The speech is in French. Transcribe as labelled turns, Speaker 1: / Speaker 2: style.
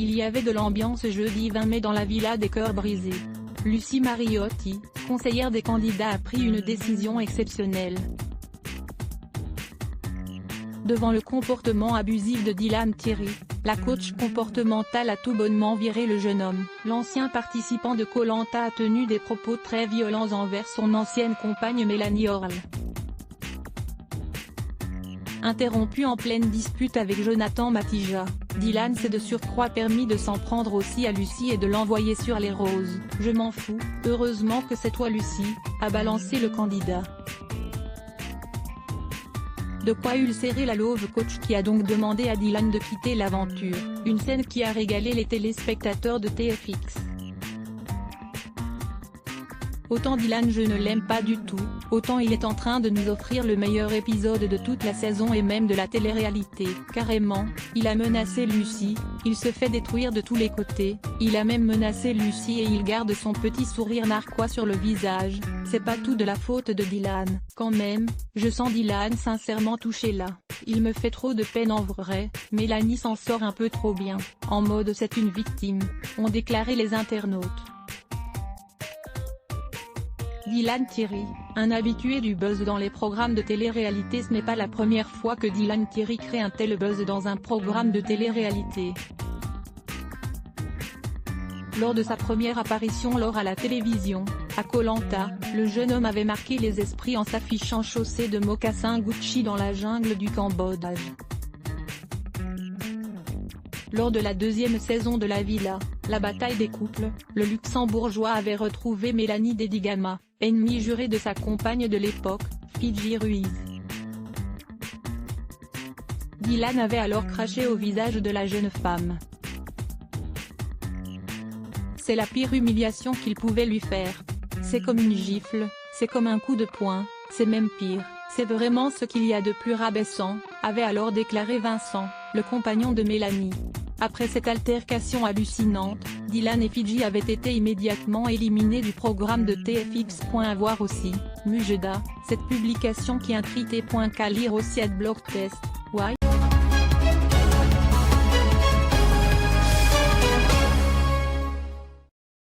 Speaker 1: Il y avait de l'ambiance jeudi 20 mai dans la villa des cœurs brisés. Lucie Mariotti, conseillère des candidats, a pris une décision exceptionnelle. Devant le comportement abusif de Dylan Thierry, la coach comportementale a tout bonnement viré le jeune homme. L'ancien participant de Koh-Lanta a tenu des propos très violents envers son ancienne compagne Mélanie Orle. Interrompu en pleine dispute avec Jonathan Matija, Dylan s'est de surcroît permis de s'en prendre aussi à Lucie et de l'envoyer sur les roses. « Je m'en fous, heureusement que c'est toi Lucie », a balancé le candidat. De quoi ulcérer la love coach qui a donc demandé à Dylan de quitter l'aventure, une scène qui a régalé les téléspectateurs de TFX. Autant Dylan je ne l'aime pas du tout, autant il est en train de nous offrir le meilleur épisode de toute la saison et même de la télé-réalité. Carrément, il a menacé Lucie, il se fait détruire de tous les côtés, il a même menacé Lucie et il garde son petit sourire narquois sur le visage. C'est pas tout de la faute de Dylan. Quand même, je sens Dylan sincèrement touché là. Il me fait trop de peine en vrai. Mélanie s'en sort un peu trop bien, en mode c'est une victime, ont déclaré les internautes. Dylan Thierry, un habitué du buzz dans les programmes de télé-réalité. Ce n'est pas la première fois que Dylan Thierry crée un tel buzz dans un programme de télé-réalité. Lors de sa première apparition à la télévision, à Koh-Lanta, le jeune homme avait marqué les esprits en s'affichant chaussé de mocassins Gucci dans la jungle du Cambodge. Lors de la deuxième saison de la villa, la bataille des couples, le luxembourgeois avait retrouvé Mélanie Dedigama, ennemie jurée de sa compagne de l'époque, Fidji Ruiz. Dylan avait alors craché au visage de la jeune femme. C'est la pire humiliation qu'il pouvait lui faire. C'est comme une gifle, c'est comme un coup de poing, c'est même pire, c'est vraiment ce qu'il y a de plus rabaissant, avait alors déclaré Vincent, le compagnon de Mélanie. Après cette altercation hallucinante, Dylan et Fidji avaient été immédiatement éliminés du programme de TFX. À voir aussi, Mujeda, cette publication qui intrigue. Qu'à lire aussi @blogtest.